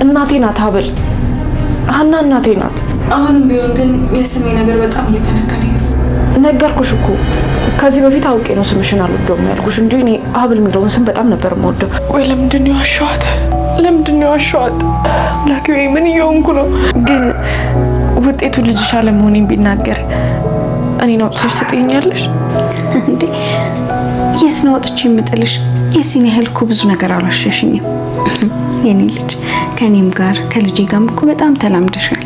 እናቴ ናት ሀብል፣ ሀና እናቴ ናት። አሁንም ቢሆን ግን የስሜ ነገር በጣም እየከነከነኝ ነው። ነገርኩሽ እኮ ከዚህ በፊት አውቄ ነው ስምሽን አልወደውም ያልኩሽ እንጂ እኔ ሀብል የሚለውን ስም በጣም ነበር የምወደው። ቆይ ለምንድን ነው ያዋሸኋት? ለምንድን ነው ያዋሸኋት? ላኪ ምን እየሆንኩ ነው? ግን ውጤቱ ልጅሽ አለመሆኔን ቢናገር እኔን አውጥተሽ ትጥይኛለሽ እንዴ? የት ነው አውጥቼ የምጥልሽ? የሲን ያህል እኮ ብዙ ነገር አላሸሽኝም የኔ ልጅ። ከኔም ጋር ከልጄ ጋርም እኮ በጣም ተላምደሻል።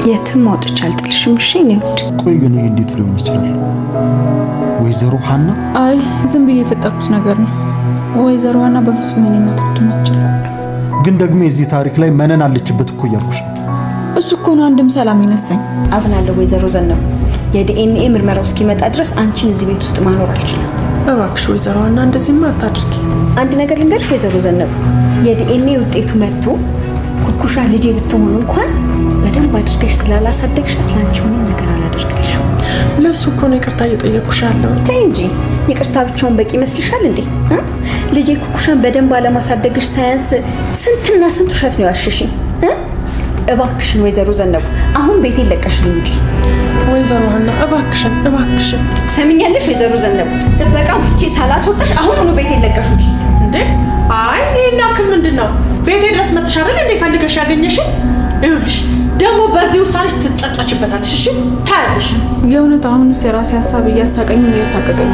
የትም አውጥቼ አልጥልሽም። እሺ ነው። ቆይ ግን ይሄ እንዴት ሊሆን ይችላል? ወይዘሮ ሀና? አይ ዝም ብዬ የፈጠርኩት ነገር ነው። ወይዘሮ ሀና በፍጹም የኔና ታቱን ይችላል። ግን ደግሞ የዚህ ታሪክ ላይ መነን አለችበት እኮ እያልኩሽ ነው። እሱ እኮ ነው አንድም ሰላም ይነሳኝ። አዝናለሁ ወይዘሮ ዘነቡ። የዲኤንኤ ምርመራው እስኪመጣ ድረስ አንቺን እዚህ ቤት ውስጥ ማኖር አልችልም። እባክሽ ወይዘሮ ሀና እንደዚህማ አታድርጊ። አንድ ነገር ልንገርሽ ወይዘሮ ዘነቡ፣ የዲኤንኤ ውጤቱ መጥቶ ኩኩሻ ልጄ ብትሆን እንኳን በደንብ አድርገሽ ስላላሳደግሻት ላንቺ ምንም ነገር አላደርግልሽም። ለሱ እኮ ነው ይቅርታ እየጠየኩሽ ያለው። ተይ እንጂ ይቅርታ ብቻውን በቂ ይመስልሻል እንዴ? ልጄ ኩኩሻን በደንብ አለማሳደግሽ ሳያንስ ስንትና ስንት ውሸት ነው ያሸሽኝ። እባክሽን ወይዘሮ ዘነቡ አሁን ቤቴን ለቀሽልኝ እንጂ። ወይዘሮ ሀና እባክሽን እባክሽን። ሰሚኛለሽ ወይዘሮ ዘነቡ፣ ጥበቃውን ትቼ ሳላስወጣሽ አሁን ቤቴን ለቀሽ ውጪ። እንዴ አይ ይሄን ያክል ምንድነው? ቤቴ ድረስ መጥተሽ አይደል እንዴ ፈልገሽ ያገኘሽ? ይኸውልሽ ደግሞ በዚህ ውሳኔሽ ትጸጸችበታለሽ። እሺ ታያለሽ። የእውነት አሁንስ የራሴ ሀሳብ እያሳቀኝ እያሳቀቀኝ።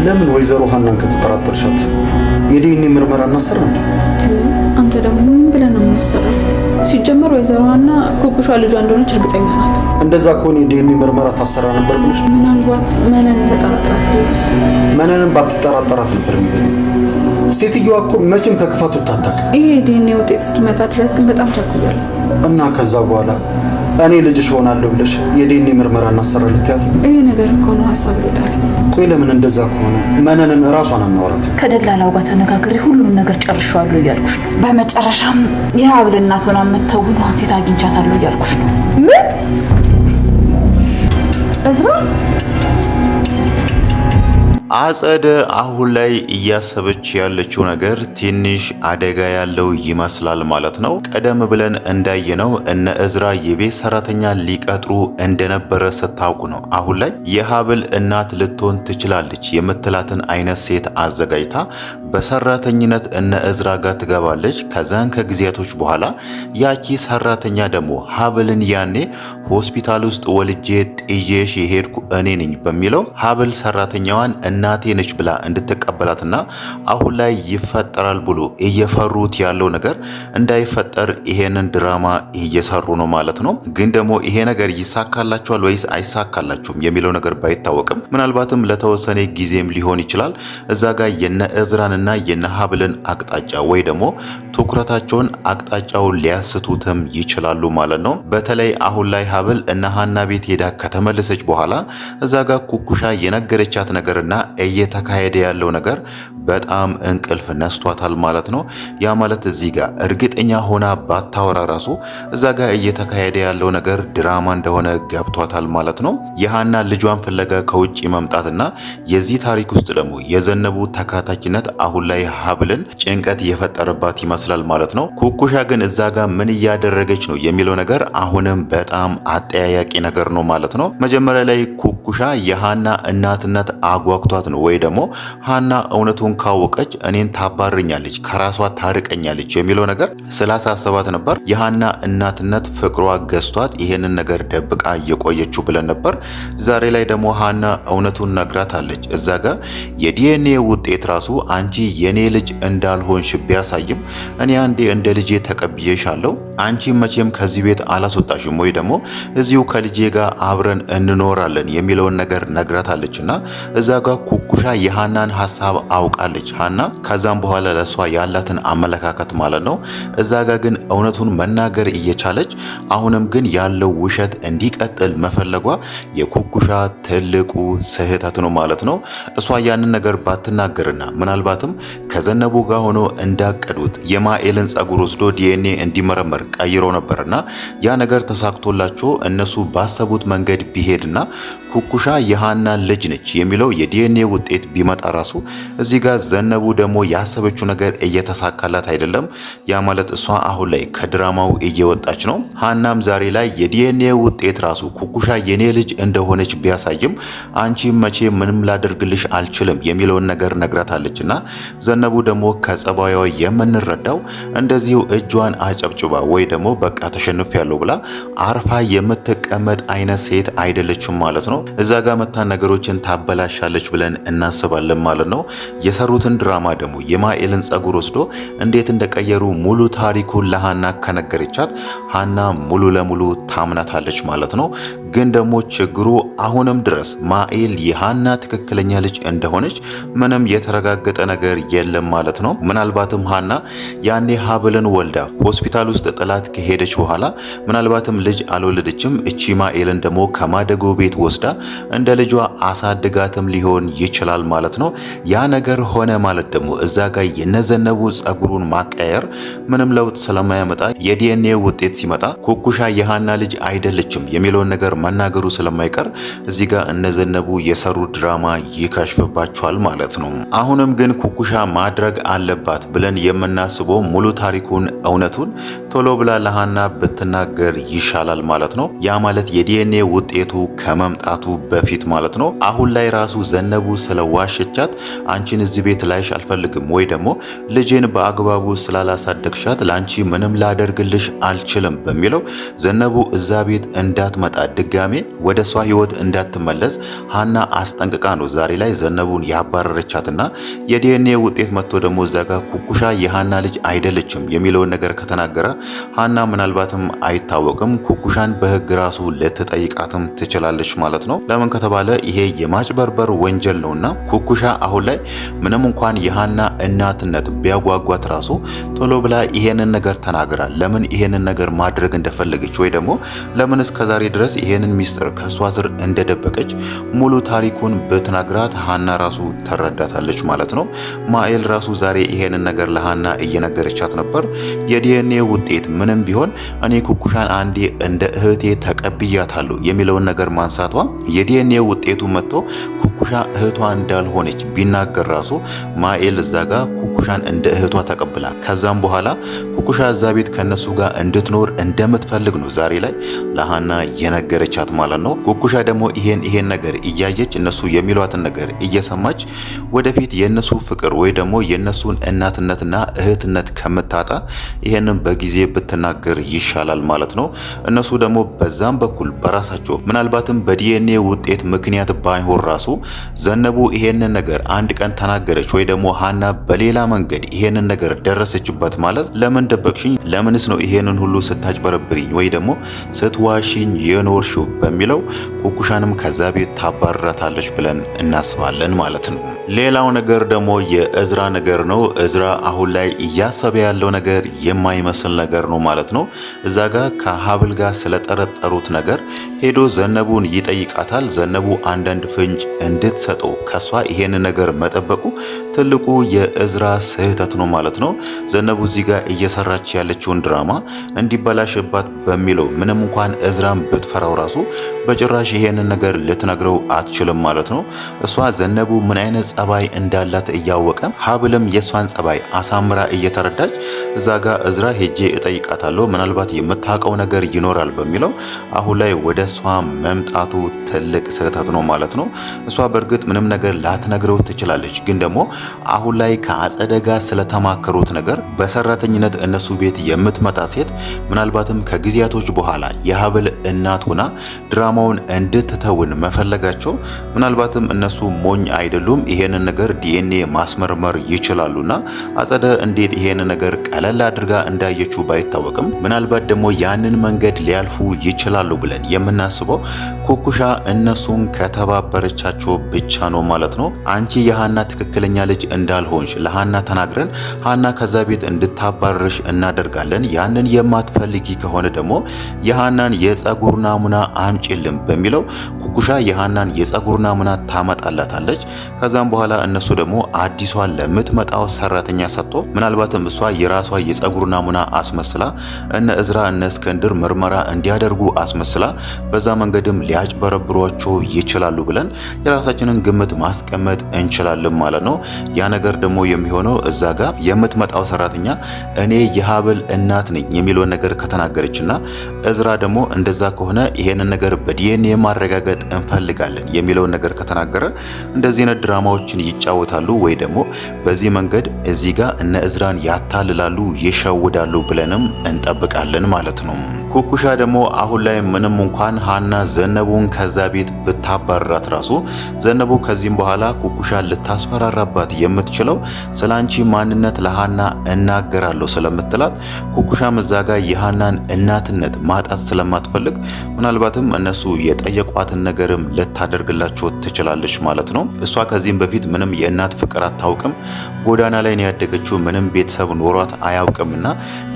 ለምን ወይዘሮ ሀናን ከተጠራጠርሻት የዲኤንኤ ምርመራ እናሰራለን? አንተ ደግሞ ምን ብለህ ነው የምትሰራው? ሲጀመር ወይዘሮ ሀና ኩኩሿ ልጇ እንደሆነች እርግጠኛ ናት። እንደዛ ከሆነ የዲኤንኤ ምርመራ ታሰራ ነበር ብለሽ? ምናልባት መነንን ተጠራጥራት ቢሆንስ? መነንን ባትጠራጠራት ነበር የሚገርም። ሴትዮዋ እኮ መቼም ከክፋቱ ታጣቅ። ይሄ ዲኤንኤ ውጤት እስኪመጣ ድረስ ግን በጣም ቸኩያለሁ። እና ከዛ በኋላ እኔ ልጅሽ ሆናለሁ ብለሽ የዲኤንኤ ምርመራ እናሰራ ልትያት? ይሄ ነገር እኮ ነው ሀሳብ ይወጣል። ቆይ ለምን እንደዛ ከሆነ መነንን እራሷን አናወራት? ከደላላው ጋር ተነጋግሬ ሁሉንም ነገር ጨርሻለሁ እያልኩሽ ነው። በመጨረሻም የሀብል እናት ሆና የምትተውኗን ሴት አግኝቻታለሁ እያልኩሽ ነው። ምን እዝራ? አጸደ አሁን ላይ እያሰበች ያለችው ነገር ትንሽ አደጋ ያለው ይመስላል ማለት ነው። ቀደም ብለን እንዳየነው እነ እዝራ የቤት ሰራተኛ ሊቀጥሩ እንደነበረ ስታውቁ ነው አሁን ላይ የሀብል እናት ልትሆን ትችላለች የምትላትን አይነት ሴት አዘጋጅታ በሰራተኝነት እነ እዝራ ጋር ትገባለች። ከዛን ከጊዜያቶች በኋላ ያቺ ሰራተኛ ደግሞ ሀብልን ያኔ ሆስፒታል ውስጥ ወልጄ ጥዬሽ የሄድኩ እኔ ነኝ በሚለው ሀብል ሰራተኛዋን እናቴ ነች ብላ እንድትቀበላትና አሁን ላይ ይፈጠራል ብሎ እየፈሩት ያለው ነገር እንዳይፈጠር ይሄንን ድራማ እየሰሩ ነው ማለት ነው። ግን ደግሞ ይሄ ነገር ይሳካላቸዋል ወይስ አይሳካላቸውም የሚለው ነገር ባይታወቅም ምናልባትም ለተወሰነ ጊዜም ሊሆን ይችላል እዛ ጋር የነ እዝራንና የነ ሀብልን አቅጣጫ ወይ ደግሞ ትኩረታቸውን አቅጣጫውን ሊያስቱትም ይችላሉ ማለት ነው። በተለይ አሁን ላይ ሀብል እነ ሀና ቤት ሄዳ ከተመለሰች በኋላ እዛ ጋር ኩኩሻ የነገረቻት ነገርና እየተካሄደ ያለው ነገር በጣም እንቅልፍ ነስቷታል ማለት ነው። ያ ማለት እዚህ ጋር እርግጠኛ ሆና ባታወራ ራሱ እዛ ጋር እየተካሄደ ያለው ነገር ድራማ እንደሆነ ገብቷታል ማለት ነው። የሀና ልጇን ፍለጋ ከውጭ መምጣትና የዚህ ታሪክ ውስጥ ደግሞ የዘነቡ ተካታችነት አሁን ላይ ሀብልን ጭንቀት የፈጠረባት ይመስላል ማለት ነው። ኩኩሻ ግን እዛ ጋር ምን እያደረገች ነው የሚለው ነገር አሁንም በጣም አጠያያቂ ነገር ነው ማለት ነው። መጀመሪያ ላይ ኩኩሻ የሀና እናትነት አጓግቷት ነው ወይ ደግሞ ሀና እውነቱን ካወቀች እኔን ታባርኛለች ከራሷ ታርቀኛለች የሚለው ነገር ስላሳሰባት ነበር የሀና እናትነት ፍቅሯ ገዝቷት ይሄንን ነገር ደብቃ እየቆየችው ብለን ነበር። ዛሬ ላይ ደግሞ ሀና እውነቱን ነግራታለች። እዛ ጋር የዲኤንኤ ውጤት ራሱ አንቺ የኔ ልጅ እንዳልሆንሽ ቢያሳይም እኔ አንዴ እንደ ልጄ ተቀብዬሻለሁ፣ አንቺ መቼም ከዚህ ቤት አላስወጣሽም ወይ ደግሞ እዚሁ ከልጄ ጋር አብረን እንኖራለን የሚለውን ነገር ነግራታለችና እዛ ጋር ኩኩሻ የሀናን ሀሳብ አውቃለች ሀና። ከዛም በኋላ ለሷ ያላትን አመለካከት ማለት ነው። እዛ ጋር ግን እውነቱን መናገር እየቻለች አሁንም ግን ያለው ውሸት እንዲቀጥል መፈለጓ የኩኩሻ ትልቁ ስህተት ነው ማለት ነው። እሷ ያንን ነገር ባትናገርና ምናልባትም ከዘነቡ ጋር ሆኖ እንዳቀዱት የማኤልን ጸጉር ወስዶ ዲኤንኤ እንዲመረመር ቀይሮ ነበርና ያ ነገር ተሳክቶላቸው እነሱ ባሰቡት መንገድ ቢሄድና ኩኩሻ የሃና ልጅ ነች የሚለው የዲኤንኤ ውጤት ቢመጣ ራሱ እዚህ ጋር ዘነቡ ደግሞ ያሰበችው ነገር እየተሳካላት አይደለም። ያ ማለት እሷ አሁን ላይ ከድራማው እየወጣች ነው። ሃናም ዛሬ ላይ የዲኤንኤ ውጤት ራሱ ኩኩሻ የኔ ልጅ እንደሆነች ቢያሳይም አንቺ መቼ ምንም ላደርግልሽ አልችልም የሚለውን ነገር ነግራታለችና ዘነቡ ደግሞ ከጸባይዋ የምንረዳው እንደዚሁ እጇን አጨብጭባ ወይ ደግሞ በቃ ተሸንፌያለሁ ብላ አርፋ የምትቀመጥ አይነት ሴት አይደለችም ማለት ነው። እዛ ጋር መታ ነገሮችን ታበላሻለች ብለን እናስባለን ማለት ነው። የሰሩትን ድራማ ደግሞ የማኤልን ጸጉር ወስዶ እንዴት እንደቀየሩ ሙሉ ታሪኩን ለሃና ከነገረቻት ሃና ሙሉ ለሙሉ ታምናታለች ማለት ነው። ግን ደግሞ ችግሩ አሁንም ድረስ ማኤል የሃና ትክክለኛ ልጅ እንደሆነች ምንም የተረጋገጠ ነገር የለም ማለት ነው። ምናልባትም ሃና ያኔ ሀብልን ወልዳ ሆስፒታል ውስጥ ጥላት ከሄደች በኋላ ምናልባትም ልጅ አልወለደችም። እቺ ማኤልን ደግሞ ከማደጎ ቤት ወስዳ እንደ ልጇ አሳድጋትም ሊሆን ይችላል ማለት ነው። ያ ነገር ሆነ ማለት ደግሞ እዛ ጋር የነዘነቡ ጸጉሩን ማቀየር ምንም ለውጥ ስለማያመጣ የዲኤንኤ ውጤት ሲመጣ ኩኩሻ የሃና ልጅ አይደለችም የሚለውን ነገር መናገሩ ስለማይቀር እዚህ ጋር እነዘነቡ የሰሩ ድራማ ይከሽፍባቸዋል ማለት ነው። አሁንም ግን ኩኩሻ ማድረግ አለባት ብለን የምናስበው ሙሉ ታሪኩን እውነቱን ቶሎ ብላ ለሃና ብትናገር ይሻላል ማለት ነው። ያ ማለት የዲኤንኤ ውጤቱ ከመምጣቱ በፊት ማለት ነው። አሁን ላይ ራሱ ዘነቡ ስለዋሸቻት አንቺን እዚህ ቤት ላይሽ አልፈልግም ወይ ደግሞ ልጄን በአግባቡ ስላላሳደግሻት ላንቺ ምንም ላደርግልሽ አልችልም በሚለው ዘነቡ እዛ ቤት እንዳትመጣ ድጋሜ ወደ ሷ ህይወት እንዳትመለስ ሃና አስጠንቅቃ ነው ዛሬ ላይ ዘነቡን ያባረረቻትና የዲኤንኤ ውጤት መጥቶ ደግሞ እዛ ጋር ኩኩሻ የሃና ልጅ አይደለችም የሚለውን ነገር ከተናገረ ሃና ምናልባትም አይታወቅም ኩኩሻን በህግ ራሱ ልትጠይቃትም ትችላለች ማለት ነው። ለምን ከተባለ ይሄ የማጭበርበር ወንጀል ነውና ኩኩሻ አሁን ላይ ምንም እንኳን የሃና እናትነት ቢያጓጓት ራሱ ቶሎ ብላ ይሄንን ነገር ተናግራ ለምን ይሄንን ነገር ማድረግ እንደፈለገች ወይ ደግሞ ለምን እስከዛሬ ድረስ ይሄንን ሚስጥር ከሷ ስር እንደደበቀች ሙሉ ታሪኩን ብትነግራት ሃና ራሱ ተረዳታለች ማለት ነው። ማኤል ራሱ ዛሬ ይሄንን ነገር ለሃና እየነገረቻት ነበር። የዲኤንኤ ውጤት ምንም ቢሆን እኔ ኩኩሻን አንዴ እንደ እህቴ ተቀብያታለሁ የሚለውን ነገር ማንሳቷ የዲኤንኤ ውጤቱ መጥቶ ኩኩሻ እህቷ እንዳልሆነች ቢናገር ራሱ ማኤል እዛ ጋር ኩኩሻን እንደ እህቷ ተቀብላ ከዛም በኋላ ኩኩሻ እዛ ቤት ከነሱ ጋር እንድትኖር እንደምትፈልግ ነው ዛሬ ላይ ለሃና የነገረቻት ማለት ነው። ኩኩሻ ደግሞ ይሄን ነገር እያየች እነሱ የሚሏትን ነገር እየሰማች ወደፊት የነሱ ፍቅር ወይ ደግሞ የነሱን እናትነትና እህትነት ከምታጣ ይሄንን በጊዜ ብትናገር ይሻላል ማለት ነው። እነሱ ደግሞ በዛም በኩል በራሳቸው ምናልባትም በዲኤንኤ ውጤት ምክንያት ባይሆን ራሱ ዘነቡ ይሄንን ነገር አንድ ቀን ተናገረች ወይ ደግሞ ሃና በሌላ መንገድ ይሄንን ነገር ደረሰችበት ማለት ለምን ደበቅሽኝ፣ ለምንስ ነው ይሄንን ሁሉ ስታጭበረብሪኝ ወይ ደግሞ ስትዋሽኝ የኖርሽው በሚለው ኩኩሻንም ከዛ ቤት ታባረራታለች ብለን እናስባለን ማለት ነው። ሌላው ነገር ደግሞ የእዝራ ነገር ነው። እዝራ አሁን ላይ እያሰበ ያለው ነገር የማይመስል ነገር ነው ማለት ነው። እዛ ጋር ከሀብል ጋር ስለጠረጠሩት ነገር ሄዶ ዘነቡን ይጠይቃታል። ዘነቡ አንዳንድ ፍንጭ እንድትሰጠው ከሷ ይሄን ነገር መጠበቁ ትልቁ የእዝራ ስህተት ነው ማለት ነው። ዘነቡ እዚህ ጋር እየሰራች ያለችውን ድራማ እንዲበላሽባት በሚለው ምንም እንኳን እዝራን ብትፈራው ራሱ በጭራሽ ይሄንን ነገር ልትነግረው አትችልም ማለት ነው። እሷ ዘነቡ ምን አይነት ጸባይ እንዳላት እያወቀ ሀብልም የሷን ጸባይ አሳምራ እየተረዳች እዛ ጋር እዝራ ሄጄ እጠይቃታለሁ ምናልባት የምታውቀው ነገር ይኖራል በሚለው አሁን ላይ ወደ እሷ መምጣቱ ትልቅ ስህተት ነው ማለት ነው። እሷ በእርግጥ ምንም ነገር ላትነግረው ትችላለች፣ ግን ደግሞ አሁን ላይ ከአጸደ ጋር ስለተማከሩት ነገር በሰራተኝነት እነሱ ቤት የምትመጣ ሴት ምናልባትም ከጊዜያቶች በኋላ የሀብል እናት ሆና ድራማውን እንድትተውን መፈለጋቸው ምናልባትም እነሱ ሞኝ አይደሉም። ይሄንን ነገር ዲኤንኤ ማስመርመር ይችላሉና አጸደ እንዴት ይሄንን ነገር ቀለል አድርጋ እንዳየችው ባይታወቅም ምናልባት ደግሞ ያንን መንገድ ሊያልፉ ይችላሉ ብለን የምናስበው ኩኩሻ እነሱን ከተባበረቻቸው ብቻ ነው ማለት ነው። አንቺ የሃና ትክክለኛ ልጅ እንዳልሆንሽ ለሃና ተናግረን ሃና ከዛ ቤት እንድታባረርሽ እናደርጋለን። ያንን የማትፈልጊ ከሆነ ደግሞ የሃናን የጸጉር ናሙና አምጪልን በሚለው ኩኩሻ የሃናን የጸጉር ናሙና ታመጣላታለች። ከዛም በኋላ እነሱ ደግሞ አዲሷን ለምትመጣው ሰራተኛ ሰጥቶ ምናልባትም እሷ የራሷ የጸጉር ናሙና አስመስላ እነ እዝራ እነ እስክንድር ምርመራ እንዲያደርጉ አስመስላ በዛ መንገድም ሊያጭበረብሯቸው ይችላሉ ብለን የራሳችንን ግምት ማስቀመጥ እንችላለን ማለት ነው። ያ ነገር ደግሞ የሚሆነው እዛ ጋር የምትመጣው ሰራተኛ እኔ የሀብል እናት ነኝ የሚለውን ነገር ከተናገረችና እዝራ ደግሞ እንደዛ ከሆነ ይሄንን ነገር በዲኤንኤ ማረጋገጥ እንፈልጋለን የሚለውን ነገር ከተናገረ እንደዚህ አይነት ድራማዎችን ይጫወታሉ ወይ ደግሞ በዚህ መንገድ እዚህ ጋር እነ እዝራን ያታልላሉ ይሸውዳሉ ብለንም እንጠብቃለን ማለት ነው። ኩኩሻ ደግሞ አሁን ላይ ምንም እንኳን ሀና ዘነቡን ከዛ ቤት ብታባረራት ራሱ ዘነቡ ከዚህም በኋላ ኩኩሻ ልታስፈራራባት የምትችለው ስላንቺ ማንነት ለሀና እናገራለሁ ስለምትላት ኩኩሻም እዛ ጋር የሀናን እናትነት ማጣት ስለማትፈልግ ምናልባትም እነሱ የጠየቋትን ነገርም ልታደርግላቸው ትችላለች ማለት ነው። እሷ ከዚህም በፊት ምንም የእናት ፍቅር አታውቅም። ጎዳና ላይ ነው ያደገችው። ምንም ቤተሰብ ኖሯት አያውቅምና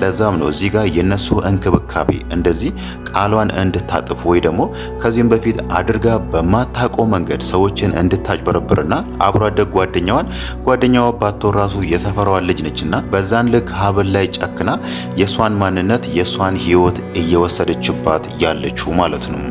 ለዛም ነው እዚህ ጋር የነሱ እንክብካቤ እንደዚህ ቃሏን እንድታጥፍ ወይ ደግሞ ከዚህም በፊት አድርጋ በማታውቀው መንገድ ሰዎችን እንድታጭበረብርና አብሮ አደግ ጓደኛዋ ባትሆን ራሱ የሰፈሯ ልጅ ነችና በዛን ልክ ሀብል ላይ ጨክና የሷን ማንነት የሷን ህይወት እየወሰደችባት ያለችው ማለት ነው።